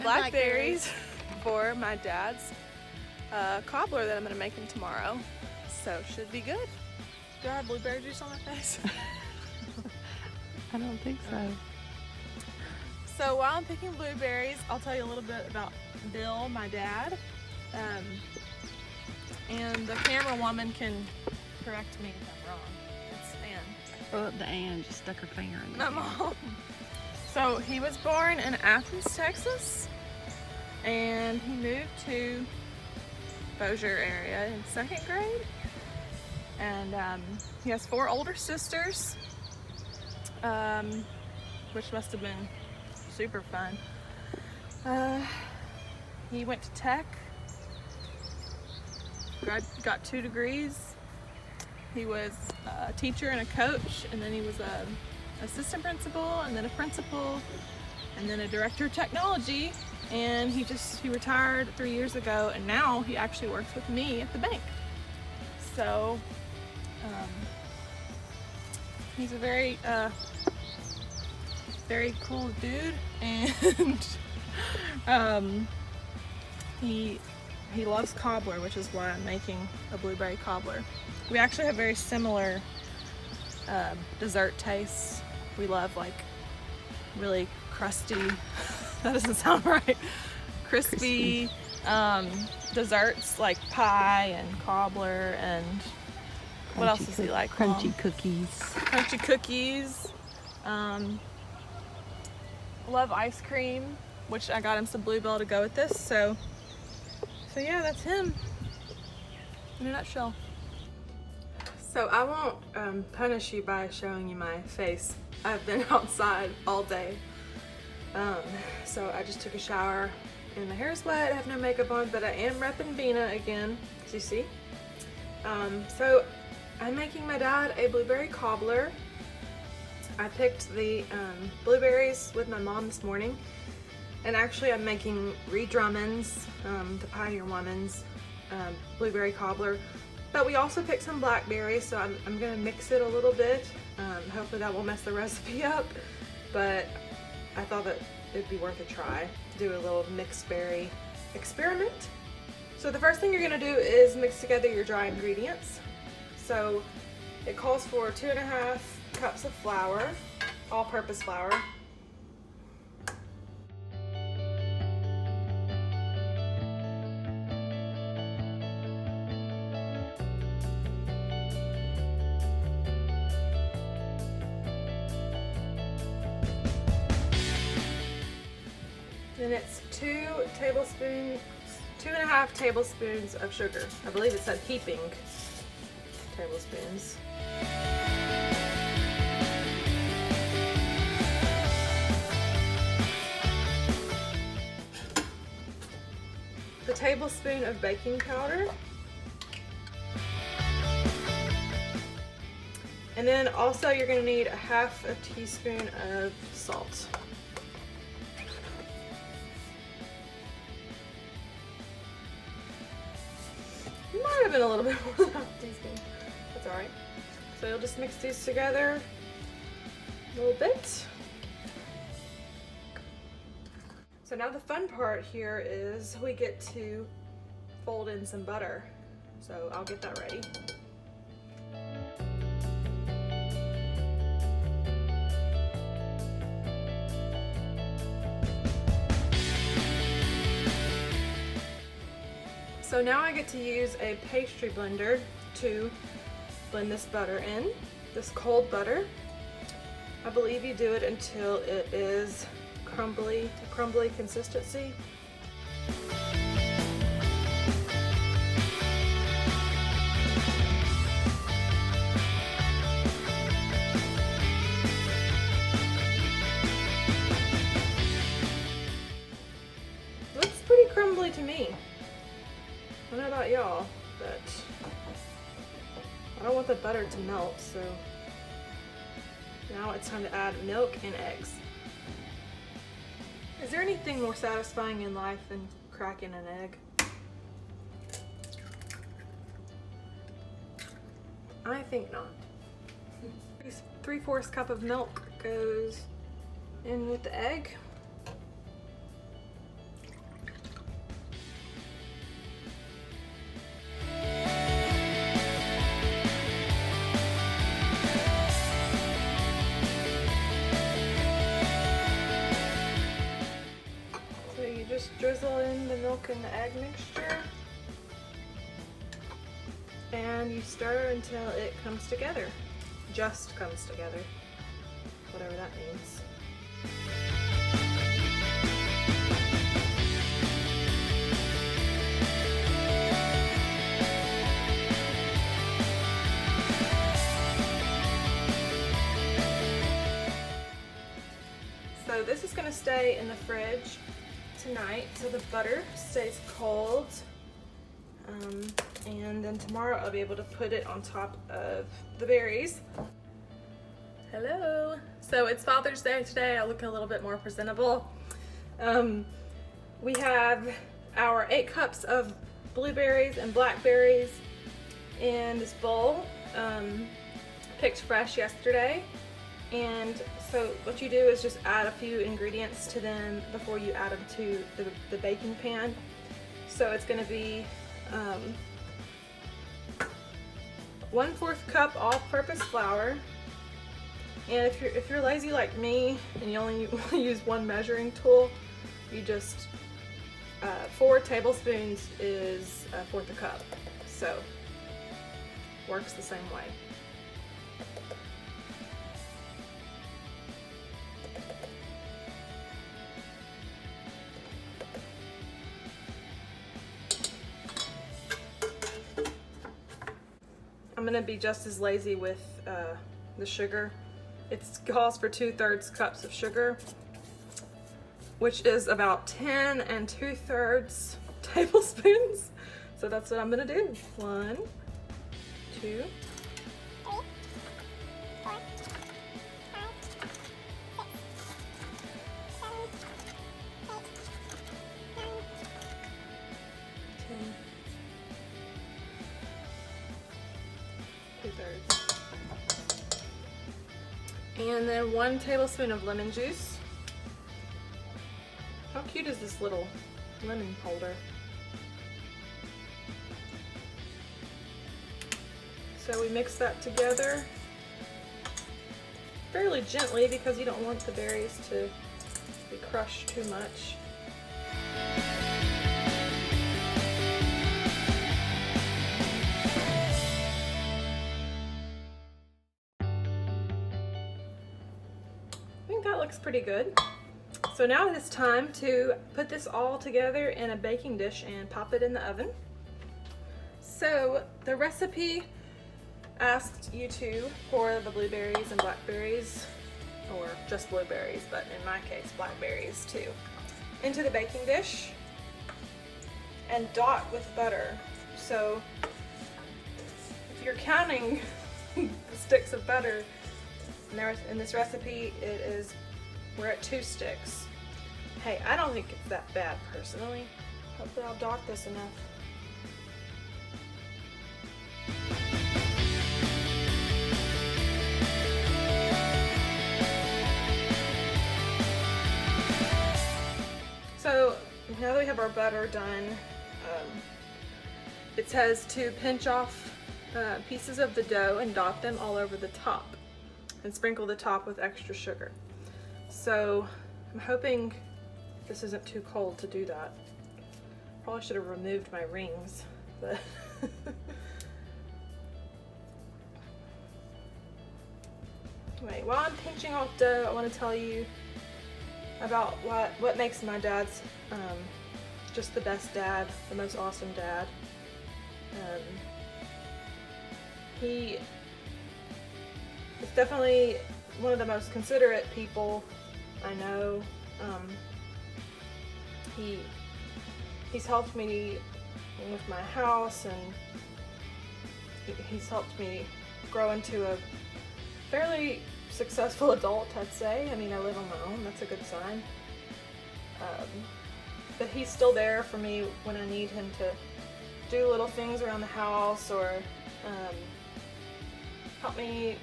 blackberries for my dad's cobbler that I'm gonna make him tomorrow. So should be good. Do I have blueberry juice on my face? I don't think so. So while I'm picking blueberries, I'll tell you a little bit about Bill, my dad. And the camera woman can correct me if I'm wrong. It's Ann. Oh, the Ann just stuck her finger in My there. mom. So he was born in Athens, Texas, and he moved to Bossier area in 2nd grade. And he has 4 older sisters, which must have been super fun. He went to Tech, got 2 degrees. He was a teacher and a coach, and then he was a assistant principal, and then a principal, and then a director of technology. And he retired 3 years ago, and now he actually works with me at the bank. So he's a very very cool dude, and he loves cobbler, which is why I'm making a blueberry cobbler. We actually have very similar dessert tastes. We love like really crusty, that doesn't sound right, crispy desserts like pie and cobbler, and what else does he like? Crunchy cookies. Crunchy cookies. Love ice cream, which I got him some Bluebell to go with this. So yeah, that's him in a nutshell. So I won't punish you by showing you my face. I've been outside all day. So I just took a shower and my hair is wet. I have no makeup on, but I am repping Bina again, as you see. So I'm making my dad a blueberry cobbler. I picked the blueberries with my mom this morning, and actually I'm making Ree Drummond's, the Pioneer Woman's blueberry cobbler, but we also picked some blackberries, so I'm gonna mix it a little bit. Hopefully that won't mess the recipe up, but I thought that it'd be worth a try to do a little mixed berry experiment. So the first thing you're gonna do is mix together your dry ingredients. So it calls for 2.5 cups of flour, all-purpose flour. Then it's 2.5 tablespoons of sugar. I believe it said heaping tablespoons. A tablespoon of baking powder. And then also you're going to need 1/2 teaspoon of salt. Might have been a little bit more than 1/2 teaspoon. That's alright. So you'll just mix these together a little bit. So now the fun part here is we get to fold in some butter. So I'll get that ready. So now I get to use a pastry blender to blend this butter in, this cold butter. I believe you do it until it is crumbly consistency. Looks pretty crumbly to me. I don't know about y'all, but I don't want the butter to melt, so now it's time to add milk and eggs. Is there anything more satisfying in life than cracking an egg? I think not. 3/4 cup of milk goes in with the egg. milk and the egg mixture. And you stir until it comes together. Just comes together. Whatever that means. So this is going to stay in the fridge tonight so the butter stays cold. And then tomorrow I'll be able to put it on top of the berries. Hello. So it's Father's Day today. I look a little bit more presentable. We have our 8 cups of blueberries and blackberries in this bowl, picked fresh yesterday. And so what you do is just add a few ingredients to them before you add them to the baking pan. So it's going to be 1/4 cup all-purpose flour. And if you're lazy like me and you only use one measuring tool, you just 4 tablespoons is 1/4 cup. So works the same way. I'm gonna be just as lazy with the sugar. It calls for 2/3 cups of sugar, which is about 10 2/3 tablespoons. So that's what I'm gonna do. 1, 2, 10, 2/3. And then 1 tablespoon of lemon juice. How cute is this little lemon holder? So we mix that together fairly gently because you don't want the berries to be crushed too much. I think that looks pretty good. So now it's time to put this all together in a baking dish and pop it in the oven. So the recipe asked you to pour the blueberries and blackberries, or just blueberries, but in my case blackberries too, into the baking dish and dot with butter. So if you're counting the sticks of butter, in this recipe, we're at 2 sticks. Hey, I don't think it's that bad personally. Hopefully I'll dot this enough. So now that we have our butter done, it says to pinch off pieces of the dough and dot them all over the top and sprinkle the top with extra sugar. So I'm hoping this isn't too cold to do that. Probably should have removed my rings, but Wait, while I'm pinching off dough, I want to tell you about what makes my dad's just the best dad, the most awesome dad. He is definitely one of the most considerate people I know. He's helped me with my house, and he's helped me grow into a fairly successful adult, I'd say. I mean, I live on my own, that's a good sign. But he's still there for me when I need him to do little things around the house, or help me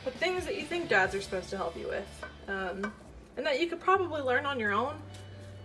with things that you think dads are supposed to help you with. And that you could probably learn on your own,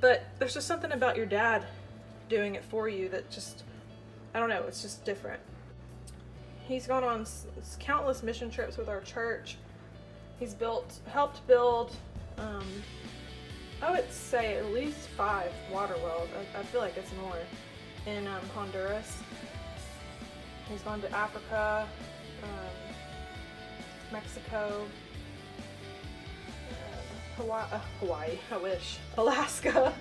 but there's just something about your dad doing it for you that just, I don't know, it's just different. He's gone on countless mission trips with our church. He's helped build I would say at least 5 water wells. I feel like it's more in Honduras. He's gone to Africa, Mexico, Hawaii, I wish, Alaska,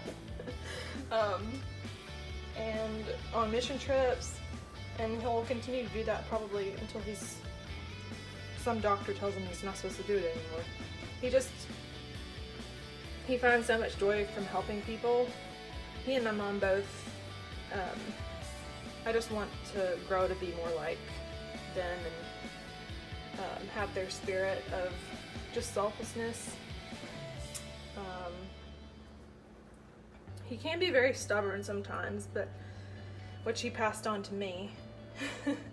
and on mission trips, and he'll continue to do that probably until some doctor tells him he's not supposed to do it anymore. He finds so much joy from helping people. He and my mom both, I just want to grow to be more like them and have their spirit of just selflessness. He can be very stubborn sometimes, but which he passed on to me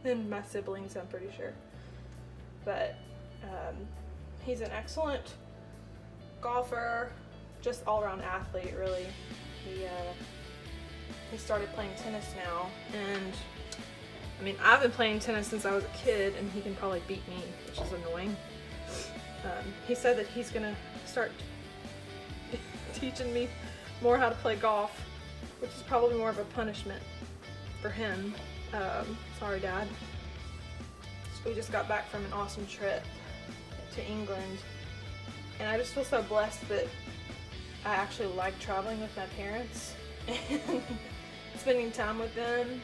and my siblings, I'm pretty sure. But he's an excellent golfer, just all-around athlete, really. He started playing tennis now, and I mean, I've been playing tennis since I was a kid, and he can probably beat me, which is annoying. He said that he's gonna start teaching me more how to play golf, which is probably more of a punishment for him. Sorry, Dad. We just got back from an awesome trip to England, and I just feel so blessed that I actually like traveling with my parents and spending time with them,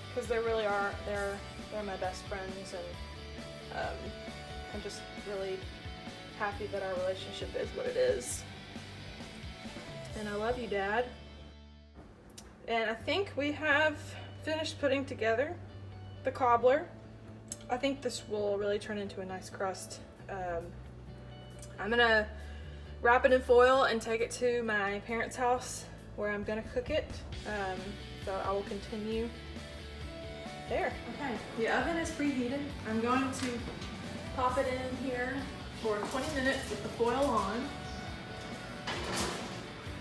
because they really are, they're my best friends, and I'm just really happy that our relationship is what it is. And I love you, Dad. And I think we have finished putting together the cobbler. I think this will really turn into a nice crust. I'm gonna wrap it in foil and take it to my parents' house where I'm gonna cook it. So I will continue there. Okay, the oven is preheated. I'm going to pop it in here for 20 minutes with the foil on.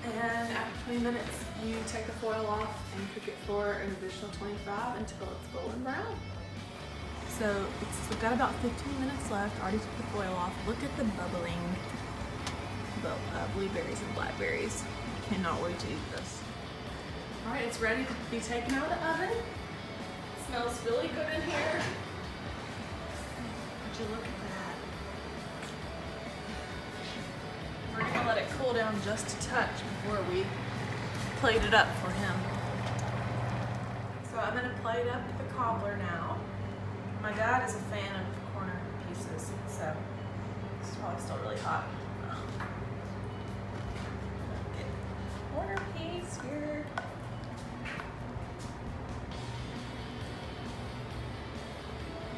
And after 20 minutes, you take the foil off and cook it for an additional 25 until it's golden brown. So we've got about 15 minutes left. Already took the foil off. Look at the bubbling blueberries and blackberries. Cannot wait to eat this. All right, it's ready to be taken out of the oven. It smells really good in here. Would you look at that? We're gonna let it cool down just a touch before we plate it up for him. So I'm gonna plate up the cobbler now. My dad is a fan of corner pieces, so this is probably still really hot. Get corner piece here.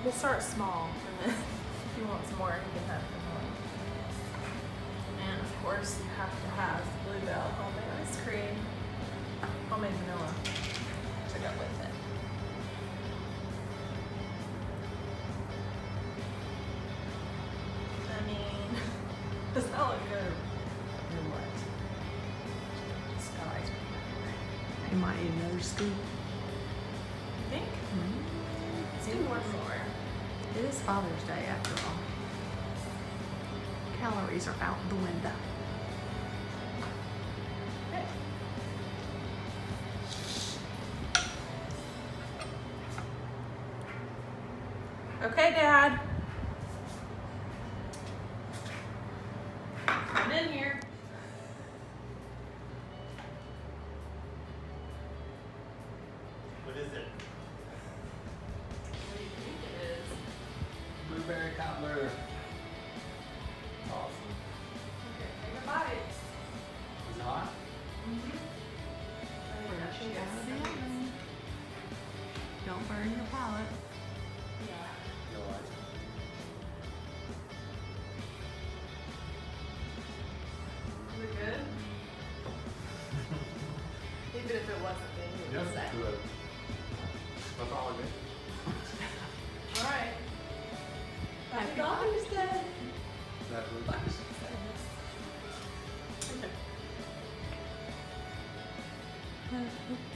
We'll start small, and then if you want some more, you can have some more. And of course, you have to have Bluebell homemade ice cream, homemade vanilla to go with it. I mean, does that look good? Or what? It's got ice cream. You might eat another scoop. You think? Mm-hmm. Do one more. It is Father's Day after all. Calories are out the window. Okay, Dad. Come in here. What is it? What do you think it is? Blueberry cobbler. Awesome. Okay, take a bite. Is it hot? Don't burn your palate. No ice. Is it good? Even if it wasn't good, you would say. Good. That's all I get. Alright. Happy Father's Day. That was Okay.